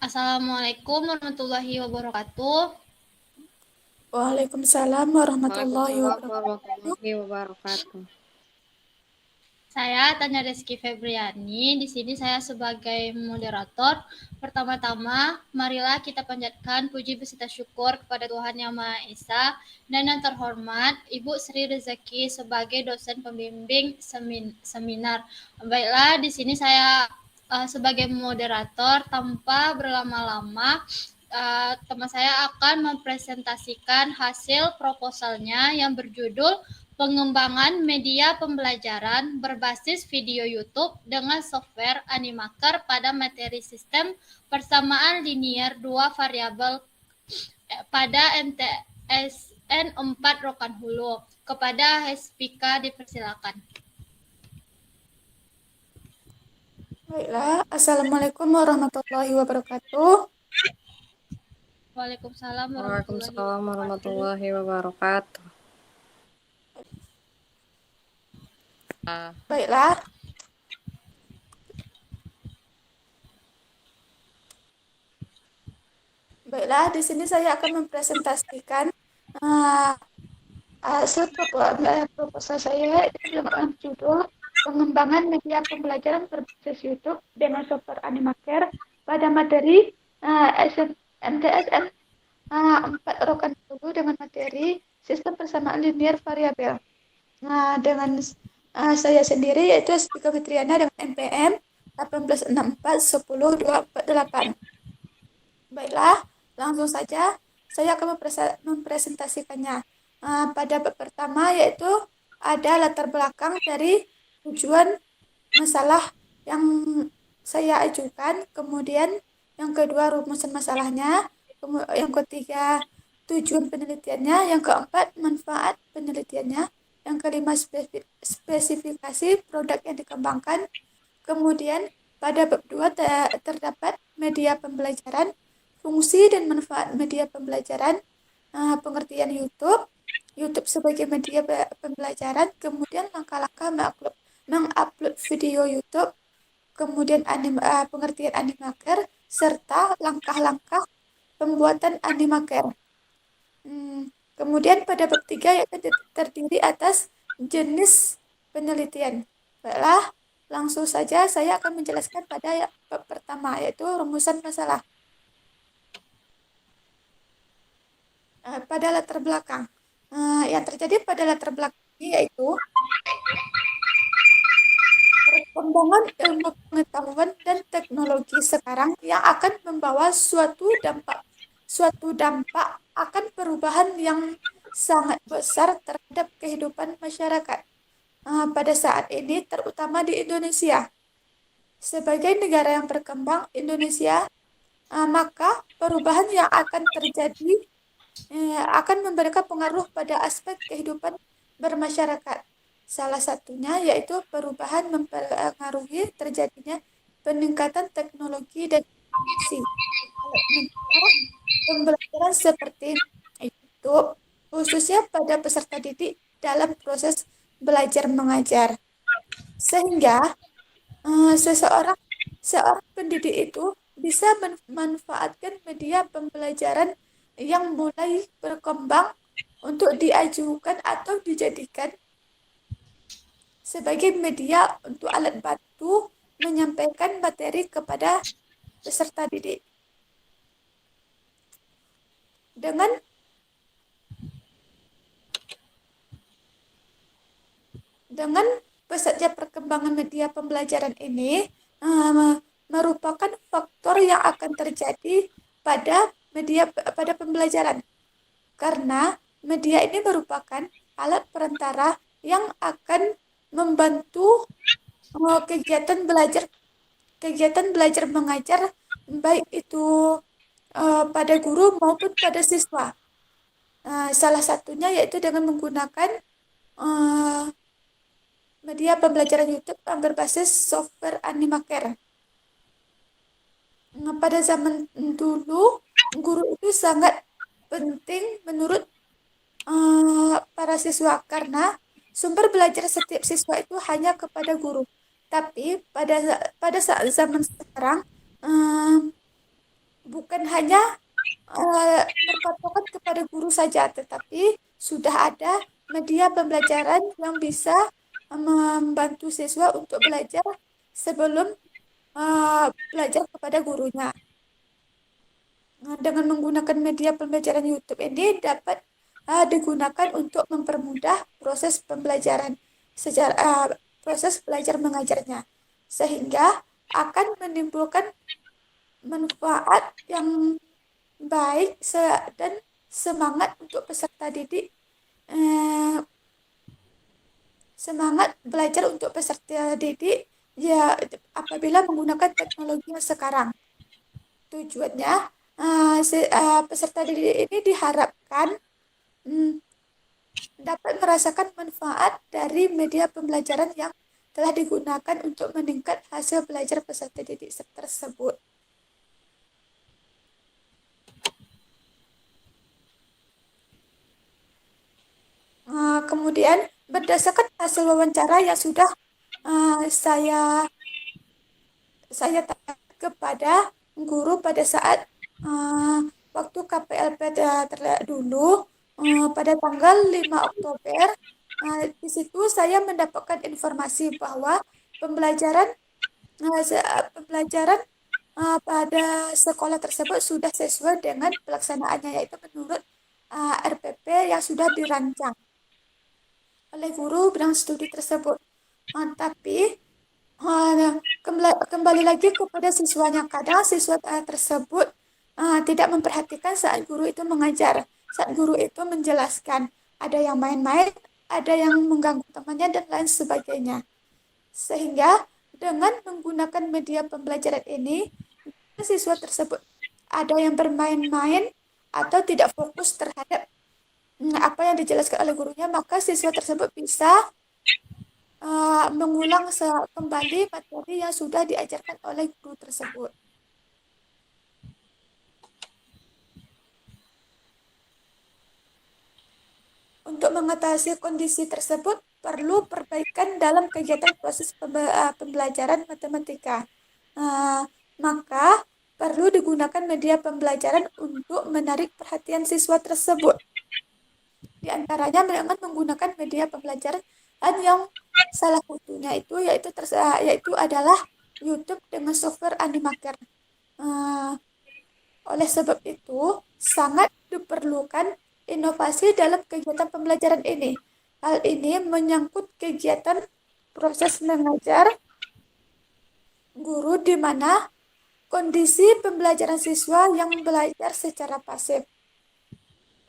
Assalamualaikum warahmatullahi wabarakatuh. Waalaikumsalam warahmatullahi Waalaikumsalam wabarakatuh. warahmatullahi wabarakatuh. Saya Tanya Reski Febriani. Di sini saya sebagai moderator. Pertama-tama, marilah kita panjatkan puji beserta syukur kepada Tuhan Yang Maha Esa dan yang terhormat Ibu Sri Rezeki sebagai dosen pembimbing seminar. Baiklah, di sini saya sebagai moderator tanpa berlama-lama. Teman saya akan mempresentasikan hasil proposalnya yang berjudul pengembangan media pembelajaran berbasis video YouTube dengan software Animaker pada materi sistem persamaan linier dua variabel pada MTSN 4 Rokan Hulu. Kepada Hespika dipersilakan. Baiklah, Assalamualaikum warahmatullahi wabarakatuh. Waalaikumsalam Waalaikumsalam warahmatullahi wabarakatuh. Baiklah. Baiklah, di sini saya akan mempresentasikan hasil proposal saya dengan judul pengembangan media pembelajaran berbasis YouTube dengan software Animaker pada materi MTSN 4 Rokan Hulu dengan materi sistem persamaan linear variabel. Dengan saya sendiri yaitu Spika Fitriana dengan NPM 186410248. Baiklah, langsung saja saya akan mempresentasikannya. Pada bab pertama yaitu ada latar belakang dari tujuan masalah yang saya ajukan, kemudian yang kedua rumusan masalahnya, yang ketiga tujuan penelitiannya, yang keempat manfaat penelitiannya, yang kelima spesifikasi produk yang dikembangkan, kemudian pada bab 2 terdapat media pembelajaran, fungsi dan manfaat media pembelajaran, pengertian YouTube sebagai media pembelajaran, kemudian langkah-langkah mengupload video YouTube, kemudian pengertian Animaker, serta langkah-langkah pembuatan Animaker. Kemudian pada bab 3 yaitu terdiri atas jenis penelitian. Baiklah, langsung saja saya akan menjelaskan pada bab pertama yaitu rumusan masalah. Pada latar belakang. Yang terjadi pada latar belakang ini yaitu perkembangan ilmu pengetahuan dan teknologi sekarang yang akan membawa suatu dampak akan perubahan yang sangat besar terhadap kehidupan masyarakat pada saat ini, terutama di Indonesia. Sebagai negara yang berkembang, Indonesia, maka perubahan yang akan terjadi akan memberikan pengaruh pada aspek kehidupan bermasyarakat. Salah satunya yaitu perubahan mempengaruhi terjadinya peningkatan teknologi dan inovasi. Pembelajaran seperti itu, khususnya pada peserta didik dalam proses belajar mengajar. Sehingga seorang pendidik itu bisa memanfaatkan media pembelajaran yang mulai berkembang untuk diajukan atau dijadikan sebagai media untuk alat bantu menyampaikan materi kepada peserta didik. Dengan pesatnya perkembangan media pembelajaran ini merupakan faktor yang akan terjadi pada pembelajaran. Karena media ini merupakan alat perantara yang akan membantu kegiatan belajar mengajar baik itu pada guru maupun pada siswa. Salah satunya yaitu dengan menggunakan media pembelajaran YouTube yang berbasis software Animaker. Pada zaman dulu, guru itu sangat penting menurut para siswa karena sumber belajar setiap siswa itu hanya kepada guru. Tapi pada saat zaman sekarang, bukan hanya berpatokan kepada guru saja, tetapi sudah ada media pembelajaran yang bisa membantu siswa untuk belajar sebelum belajar kepada gurunya. Dengan menggunakan media pembelajaran YouTube ini dapat digunakan untuk mempermudah proses pembelajaran secara proses belajar mengajarnya, sehingga akan menimbulkan manfaat yang baik dan semangat untuk peserta didik, semangat belajar untuk peserta didik ya apabila menggunakan teknologi yang sekarang. Tujuannya peserta didik ini diharapkan dapat merasakan manfaat dari media pembelajaran yang telah digunakan untuk meningkat hasil belajar peserta didik tersebut. Kemudian berdasarkan hasil wawancara yang sudah saya tanya kepada guru pada saat waktu KPLP dulu pada tanggal 5 Oktober. Di situ saya mendapatkan informasi bahwa pembelajaran pada sekolah tersebut sudah sesuai dengan pelaksanaannya, yaitu menurut RPP yang sudah dirancang oleh guru bidang studi tersebut. Tapi kembali lagi kepada siswanya. Kadang siswa tersebut tidak memperhatikan saat guru itu mengajar, saat guru itu menjelaskan. Ada yang main-main, ada yang mengganggu temannya, dan lain sebagainya. Sehingga dengan menggunakan media pembelajaran ini, siswa tersebut ada yang bermain-main atau tidak fokus terhadap apa yang dijelaskan oleh gurunya, maka siswa tersebut bisa mengulang kembali materi yang sudah diajarkan oleh guru tersebut. Untuk mengatasi kondisi tersebut, perlu perbaikan dalam kegiatan proses pembelajaran matematika. Maka perlu digunakan media pembelajaran untuk menarik perhatian siswa tersebut. Di antaranya dengan menggunakan media pembelajaran yang salah satunya yaitu adalah YouTube dengan software Animaker. Oleh sebab itu, sangat diperlukan inovasi dalam kegiatan pembelajaran ini. Hal ini menyangkut kegiatan proses mengajar guru di mana kondisi pembelajaran siswa yang belajar secara pasif.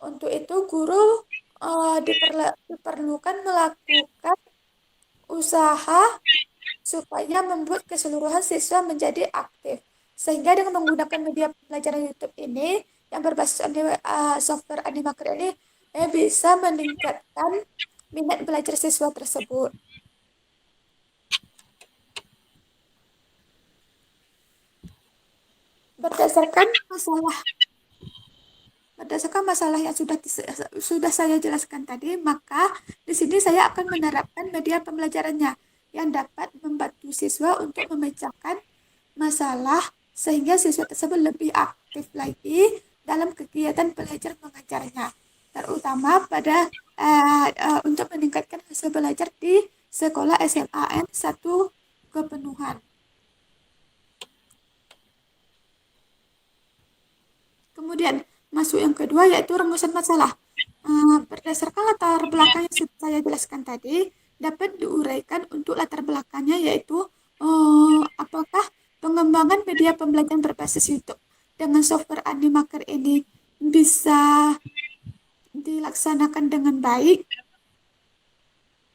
Untuk itu, guru diperlukan melakukan usaha supaya membuat keseluruhan siswa menjadi aktif. Sehingga dengan menggunakan media pembelajaran YouTube ini yang berbasis software Animaker ini bisa meningkatkan minat belajar siswa tersebut. Berdasarkan masalah yang sudah saya jelaskan tadi, maka di sini saya akan menerapkan media pembelajarannya yang dapat membantu siswa untuk memecahkan masalah sehingga siswa tersebut lebih aktif lagi dalam kegiatan belajar mengajarnya, terutama pada untuk meningkatkan hasil belajar di sekolah SMAN 1 Kepenuhan. Kemudian masuk yang kedua yaitu rumusan masalah. Berdasarkan latar belakang yang sudah saya jelaskan tadi, dapat diuraikan untuk latar belakangnya yaitu apakah pengembangan media pembelajaran berbasis YouTube dengan software Animaker ini bisa dilaksanakan dengan baik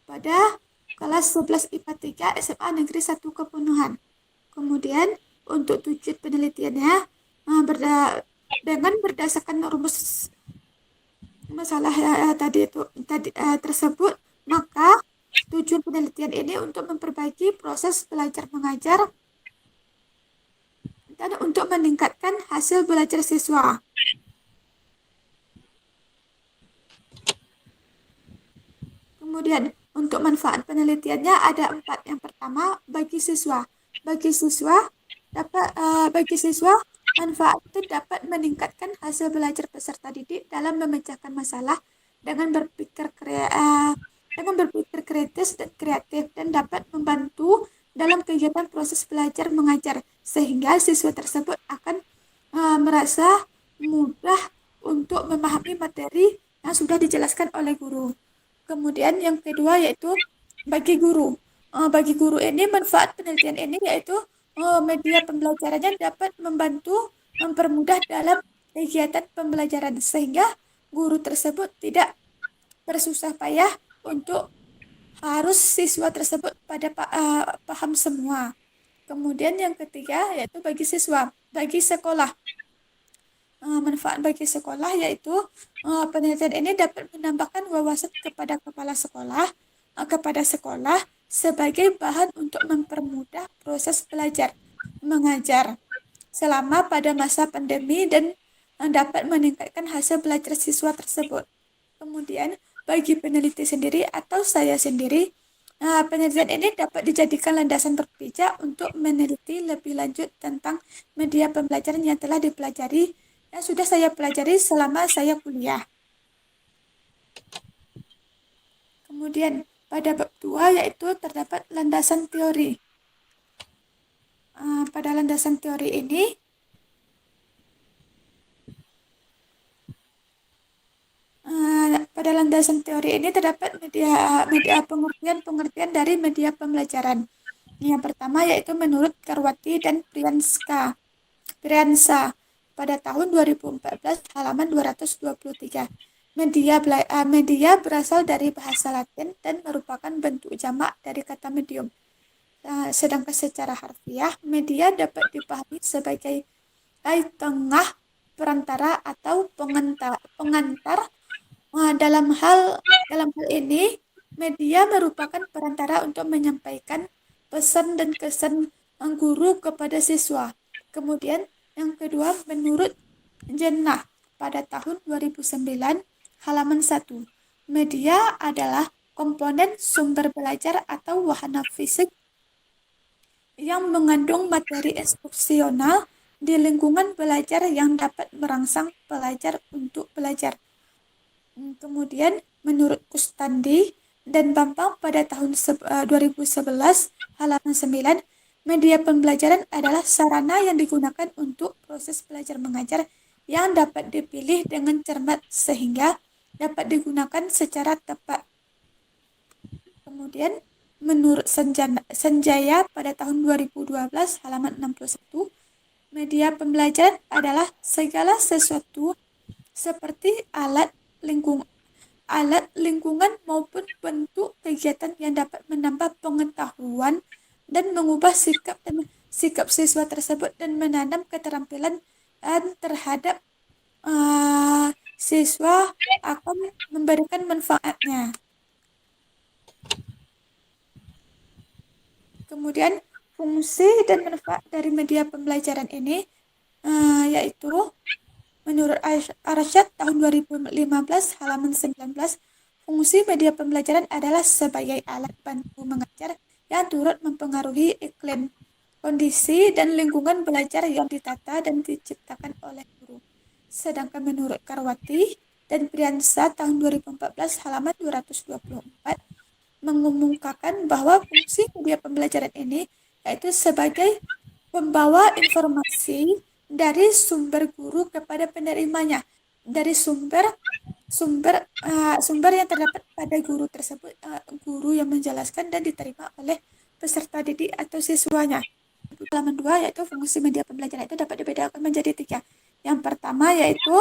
pada kelas 11 IPA 3 SMA Negeri 1 Kepenuhan. Kemudian untuk tujuan penelitiannya dengan berdasarkan rumus masalah tersebut, maka tujuan penelitian ini untuk memperbaiki proses belajar mengajar dan untuk meningkatkan hasil belajar siswa. Kemudian untuk manfaat penelitiannya ada 4. Yang pertama, bagi siswa Manfaat itu dapat meningkatkan hasil belajar peserta didik dalam memecahkan masalah dengan dengan berpikir kritis dan kreatif dan dapat membantu dalam kegiatan proses belajar mengajar sehingga siswa tersebut akan merasa mudah untuk memahami materi yang sudah dijelaskan oleh guru. Kemudian yang kedua yaitu bagi guru. Bagi guru ini manfaat penelitian ini yaitu media pembelajarannya dapat membantu mempermudah dalam kegiatan pembelajaran sehingga guru tersebut tidak bersusah payah untuk harus siswa tersebut paham semua. Kemudian yang ketiga yaitu bagi siswa, bagi sekolah. Manfaat bagi sekolah yaitu penelitian ini dapat menambahkan wawasan kepada kepala sekolah, kepada sekolah sebagai bahan untuk mempermudah proses belajar mengajar selama pada masa pandemi dan dapat meningkatkan hasil belajar siswa tersebut. Kemudian bagi peneliti sendiri atau saya sendiri, penelitian ini dapat dijadikan landasan berpijak untuk meneliti lebih lanjut tentang media pembelajaran yang telah dipelajari yang sudah saya pelajari selama saya kuliah. Kemudian pada bab 2 yaitu terdapat landasan teori. Pada landasan teori ini pada landasan teori ini terdapat media pengertian dari media pembelajaran. Yang pertama yaitu menurut Karwati dan Priyansa pada tahun 2014 halaman 223. Media berasal dari bahasa Latin dan merupakan bentuk jamak dari kata medium. Sedangkan secara harfiah, media dapat dipahami sebagai tengah, perantara atau pengantar. Dalam hal ini, media merupakan perantara untuk menyampaikan pesan dan kesan guru kepada siswa. Kemudian yang kedua, menurut Jannah pada tahun 2009 halaman 1, media adalah komponen sumber belajar atau wahana fisik yang mengandung materi instruksional di lingkungan belajar yang dapat merangsang pelajar untuk belajar. Kemudian menurut Kustandi dan Bambang pada tahun 2011 halaman 9, media pembelajaran adalah sarana yang digunakan untuk proses belajar mengajar yang dapat dipilih dengan cermat sehingga dapat digunakan secara tepat. Kemudian menurut Sanjaya pada tahun 2012 halaman 61, media pembelajaran adalah segala sesuatu seperti alat lingkungan maupun bentuk kegiatan yang dapat menambah pengetahuan dan mengubah sikap siswa tersebut dan menanam keterampilan terhadap siswa akan memberikan manfaatnya. Kemudian fungsi dan manfaat dari media pembelajaran ini yaitu menurut Arsyad tahun 2015 halaman 19, fungsi media pembelajaran adalah sebagai alat bantu mengajar yang turut mempengaruhi iklim, kondisi, dan lingkungan belajar yang ditata dan diciptakan oleh guru. Sedangkan menurut Karwati dan Priyansa tahun 2014 halaman 224 mengumumkakan bahwa fungsi media pembelajaran ini yaitu sebagai pembawa informasi dari sumber guru kepada penerimanya, dari sumber yang terdapat pada guru tersebut, guru yang menjelaskan dan diterima oleh peserta didik atau siswanya. Halaman 2 yaitu fungsi media pembelajaran itu dapat dibedakan menjadi 3. Yang pertama yaitu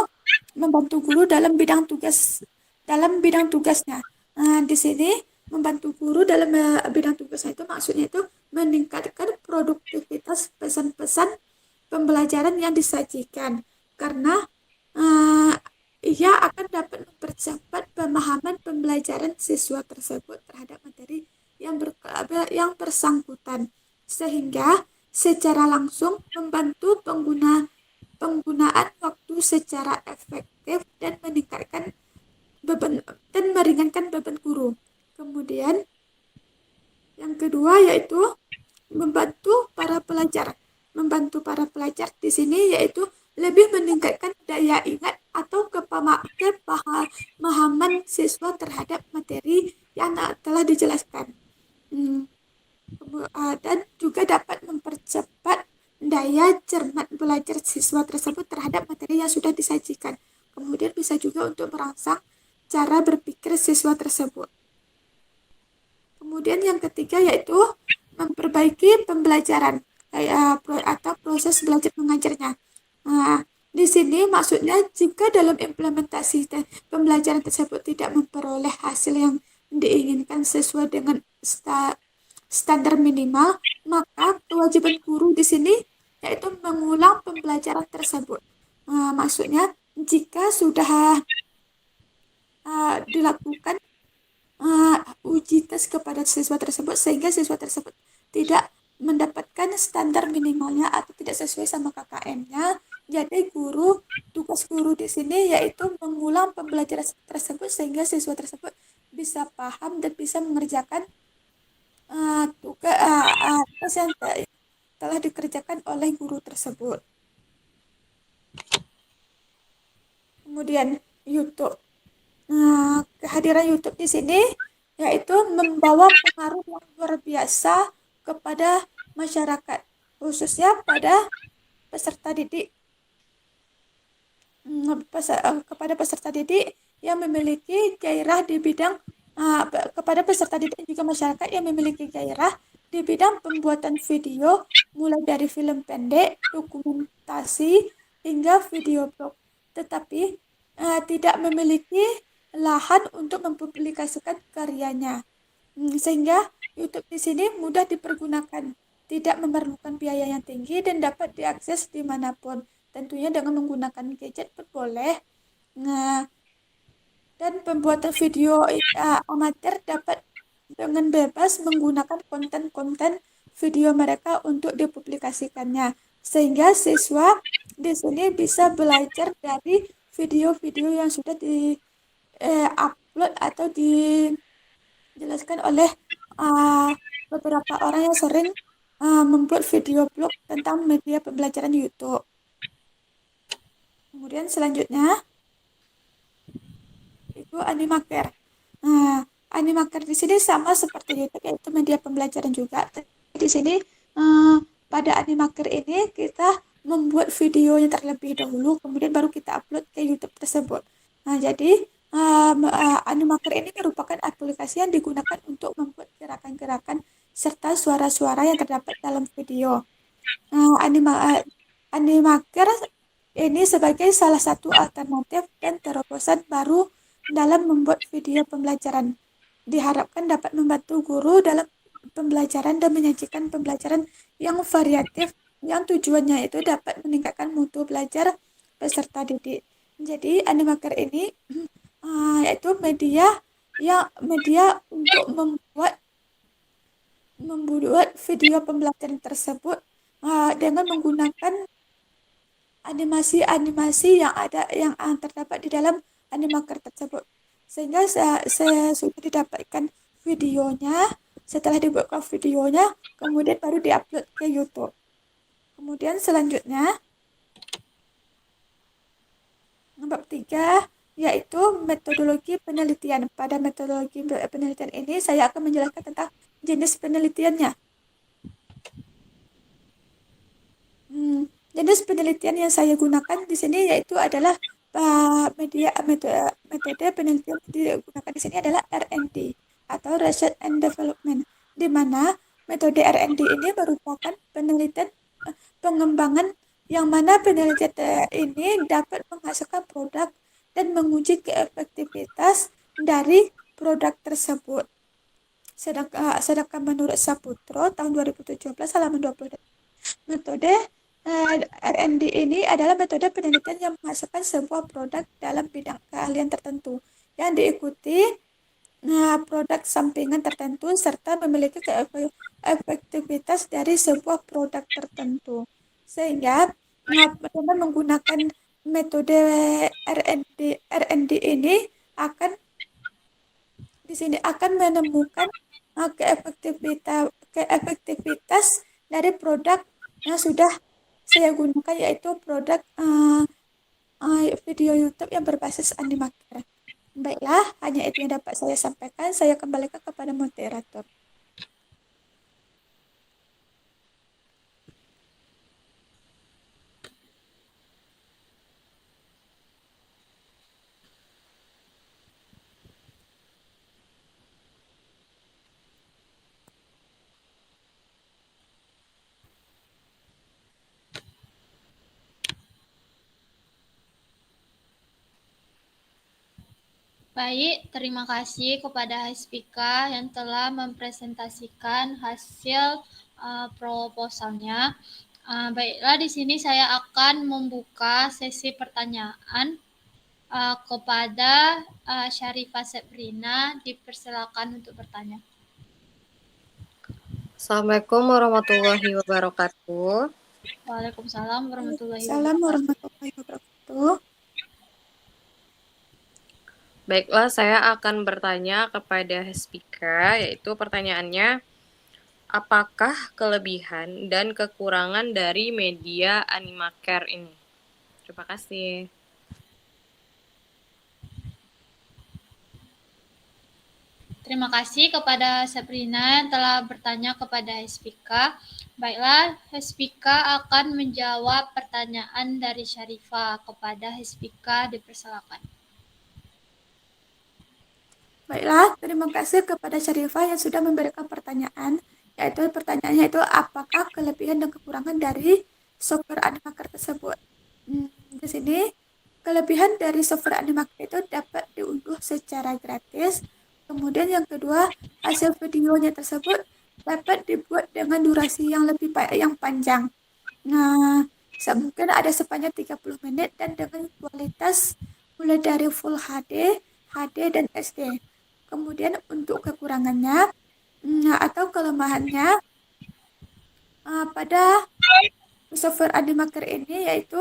membantu guru dalam bidang tugasnya. Di sini membantu guru dalam bidang tugasnya itu maksudnya itu meningkatkan produktivitas pesan-pesan pembelajaran yang disajikan karena ia akan dapat mempercepat pemahaman pembelajaran siswa tersebut terhadap materi yang bersangkutan sehingga secara langsung membantu penggunaan waktu secara efektif dan meringankan beban guru. Kemudian yang kedua yaitu membantu para pelajar. membantu para pelajar di sini yaitu lebih meningkatkan daya ingat atau kepemahaman siswa terhadap materi yang telah dijelaskan. Hmm, dan juga dapat mempercepat daya cermat belajar siswa tersebut terhadap materi yang sudah disajikan. Kemudian bisa juga untuk merangsang cara berpikir siswa tersebut. Kemudian yang ketiga yaitu memperbaiki pembelajaran atau proses belajar mengajarnya. Nah, di sini maksudnya jika dalam implementasi pembelajaran tersebut tidak memperoleh hasil yang diinginkan sesuai dengan standar minimal, maka kewajiban guru di sini yaitu mengulang pembelajaran tersebut. Maksudnya jika sudah dilakukan uji tes kepada siswa tersebut sehingga siswa tersebut tidak mendapatkan standar minimalnya atau tidak sesuai sama KKM-nya. Jadi tugas guru di sini yaitu mengulang pembelajaran tersebut sehingga siswa tersebut bisa paham dan bisa mengerjakan tugas yang telah dikerjakan oleh guru tersebut. Kemudian YouTube. Kehadiran YouTube di sini yaitu membawa pengaruh yang luar biasa kepada masyarakat, khususnya pada peserta didik. Kepada peserta didik yang memiliki gairah di bidang kepada peserta didik dan juga masyarakat yang memiliki gairah di bidang pembuatan video, mulai dari film pendek, dokumentasi, hingga video blog. Tetapi tidak memiliki lahan untuk mempublikasikan karyanya. Sehingga YouTube di sini mudah dipergunakan, tidak memerlukan biaya yang tinggi dan dapat diakses dimanapun. Tentunya dengan menggunakan gadget pun boleh. Nah, dan pembuatan video amatir dapat dengan bebas menggunakan konten-konten video mereka untuk dipublikasikannya. Sehingga siswa di sini bisa belajar dari video-video yang sudah upload atau dijelaskan oleh beberapa orang yang sering membuat video blog tentang media pembelajaran YouTube. Kemudian selanjutnya itu Animaker. Nah, Animaker di sini sama seperti YouTube, yaitu media pembelajaran juga. Di sini pada Animaker ini kita membuat videonya terlebih dahulu, kemudian baru kita upload ke YouTube tersebut. Nah, jadi Animaker ini merupakan aplikasi yang digunakan untuk membuat gerakan-gerakan serta suara-suara yang terdapat dalam video. Animaker ini sebagai salah satu alternatif dan terobosan baru dalam membuat video pembelajaran. Diharapkan dapat membantu guru dalam pembelajaran dan menyajikan pembelajaran yang variatif yang tujuannya itu dapat meningkatkan mutu belajar peserta didik. Jadi Animaker ini yaitu media untuk membuat video pembelajaran tersebut dengan menggunakan animasi-animasi yang terdapat di dalam Animaker tersebut. Sehingga sudah didapatkan videonya, setelah dibuatkan videonya, kemudian baru diupload ke YouTube. Kemudian selanjutnya, bab 3 yaitu metodologi penelitian. Pada metodologi penelitian ini saya akan menjelaskan tentang jenis penelitiannya. Jenis penelitian yang saya gunakan di sini yaitu adalah metode penelitian yang digunakan di sini adalah R&D atau Research and Development, di mana metode R&D ini merupakan penelitian pengembangan yang mana penelitian ini dapat menghasilkan produk dan menguji keefektivitas dari produk tersebut. Sedangkan menurut Saputro tahun 2017 halaman 20, metode R&D ini adalah metode penelitian yang menghasilkan sebuah produk dalam bidang keahlian tertentu yang diikuti produk sampingan tertentu serta memiliki efektivitas dari sebuah produk tertentu. Sehingga dengan menggunakan metode R&D ini di sini akan menemukan keefektivitas dari produk yang sudah saya gunakan, yaitu produk video YouTube yang berbasis Animaker. Baiklah, hanya itu yang dapat saya sampaikan. Saya kembalikan kepada moderator. Baik, terima kasih kepada Hespika yang telah mempresentasikan hasil proposalnya. Baiklah, di sini saya akan membuka sesi pertanyaan kepada Syarifah Sabrina. Dipersilakan untuk bertanya. Assalamualaikum warahmatullahi wabarakatuh. Waalaikumsalam warahmatullahi Salam wabarakatuh. warahmatullahi wabarakatuh. Baiklah, saya akan bertanya kepada Hespika, yaitu pertanyaannya, apakah kelebihan dan kekurangan dari media Animaker ini? Terima kasih. Terima kasih kepada Sabrina yang telah bertanya kepada Hespika. Baiklah, Hespika akan menjawab pertanyaan dari Syarifah. Kepada Hespika, dipersilakan. Baiklah, terima kasih kepada Syarifah yang sudah memberikan pertanyaan, yaitu pertanyaannya itu apakah kelebihan dan kekurangan dari software Animaker tersebut. Di sini kelebihan dari software Animaker itu dapat diunduh secara gratis. Kemudian yang kedua, hasil videonya tersebut dapat dibuat dengan durasi yang yang panjang. Nah, mungkin ada sepanjang 30 menit dan dengan kualitas mulai dari Full HD, HD dan SD. Kemudian untuk kekurangannya atau kelemahannya pada software Animaker ini, yaitu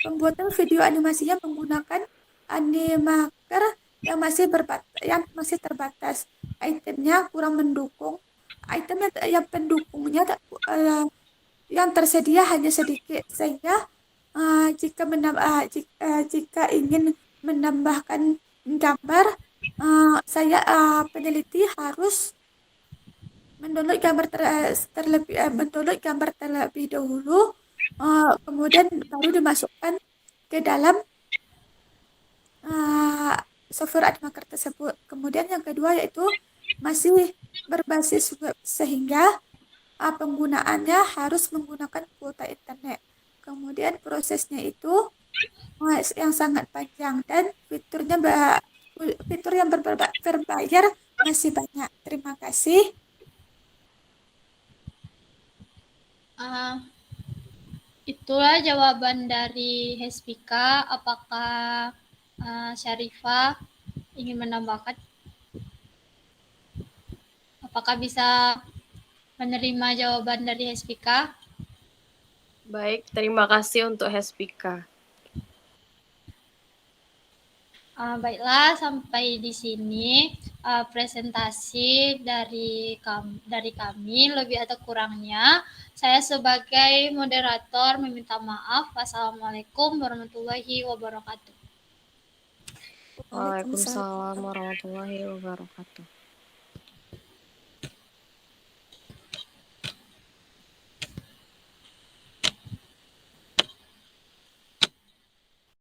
pembuatan video animasinya menggunakan Animaker yang masih terbatas. Itemnya kurang mendukung. Item yang pendukungnya yang tersedia hanya sedikit, sehingga jika ingin menambahkan gambar, peneliti harus mendownload gambar terlebih dahulu, kemudian baru dimasukkan ke dalam software Animaker tersebut. Kemudian yang kedua yaitu masih berbasis web, sehingga penggunaannya harus menggunakan kuota internet. Kemudian prosesnya itu yang sangat panjang dan fitur yang berbayar masih banyak. Terima kasih. Itulah jawaban dari Hespika. Apakah Syarifah ingin menambahkan? Apakah bisa menerima jawaban dari Hespika? Baik, terima kasih untuk Hespika. Baiklah, sampai di sini presentasi dari kami. Lebih atau kurangnya, saya sebagai moderator meminta maaf. Wassalamualaikum warahmatullahi wabarakatuh. Waalaikumsalam warahmatullahi wabarakatuh.